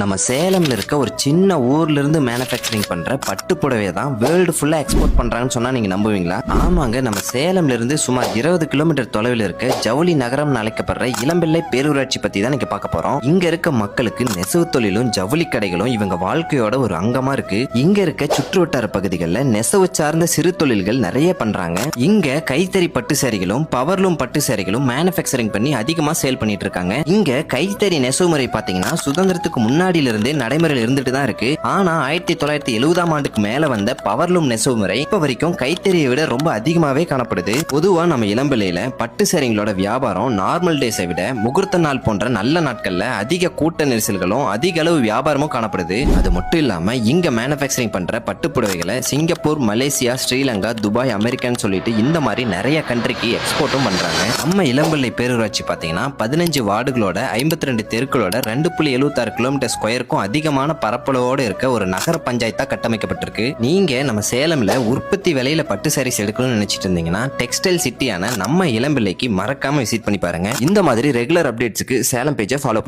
நம்ம சேலம்ல இருக்க ஒரு சின்ன ஊர்ல இருந்து மேனுஃபேக்சரிங் பண்ற பட்டு புடவையை தான் வேர்ல்டு ஃபுல்லா எக்ஸ்போர்ட் பண்றாங்கன்னு சொன்னா நீங்க நம்புவீங்களா? ஆமாங்க, நம்ம சேலம்ல இருந்து சுமார் 20 கிலோமீட்டர் தொலைவில் இருக்க ஜவுளி நகரம் அழைக்கப்படுற இளம்பிள்ளை பேரூராட்சி பத்தி தான் நீங்க பார்க்க போறோம். இங்க இருக்க மக்களுக்கு நெசவு தொழிலும் ஜவுளி கடைகளும் இவங்க வாழ்க்கையோட ஒரு அங்கமா இருக்கு. இங்க இருக்க சுற்றுவட்டார பகுதிகளில் நெசவு சார்ந்த சிறு தொழில்கள் நிறைய பண்றாங்க. இங்க கைத்தறி பட்டு சேரிகளும் பவர்லூம் பட்டு சேரிகளும் மேனுஃபேக்சரிங் பண்ணி அதிகமா சேல் பண்ணிட்டு இருக்காங்க. இங்க கைத்தறி நெசவு முறை பாத்தீங்கன்னா சுதந்திரத்துக்கு முன்னாடியில இருந்தே நடைமுறையில் இருந்துட்டு தான் இருக்கு. ஆனா 1970ஆம் ஆண்டுக்கு மேல வந்த பவர்லூம் நெசவு முறை இப்ப வரைக்கும் கைத்தறியை விட ரொம்ப அதிகமாவே காணப்படுது. பொதுவா நம்ம இளம்பிள்ளையில பட்டு சேரிங்களோட வியாபாரம் நார்மல் டேஸை விட முகூர்த்த நாள் போன்ற நல்ல நாட்கள்ல அதிக கூட்ட நெரிசல்களும் அதிக அளவு வியாபாரமும் காணப்படுது. அது மட்டும் இல்லாம இங்க மேனுஃபேக்சரிங் பண்ற பட்டு புடவைகளை சிங்கப்பூர், மலேசியா, ஸ்ரீலங்கா, துபாய், அமெரிக்கான்னு சொல்லிட்டு இந்த மாதிரி நிறைய கண்ட்ரிக்கு எக்ஸ்போர்ட்டும் பண்றாங்க. நம்ம இளம்பிள்ளை பேரூராட்சி பாத்தீங்கன்னா 15 வார்டுகளோட 52 தெருக்களோட 2.76 கிலோமீட்டர் ஸ்கொயருக்கும் அதிகமான பரப்பளவோடு இருக்க ஒரு நகர பஞ்சாயத்தா கட்டமைக்கப்பட்டிருக்கு. நீங்க நம்ம சேலம்ல உற்பத்தி விலையில பட்டு சாரீஸ் எடுக்கணும்னு நினைச்சிட்டு இருந்தீங்கன்னா டெக்ஸ்டைல் சிட்டியான நம்ம இளம்பிள்ளைக்கு மறக்காம விசிட் பண்ணி பாருங்க. இந்த மாதிரி ரெகுலர் அப்டேட்ஸ்க்கு சேலம் பேஜை ஃபாலோ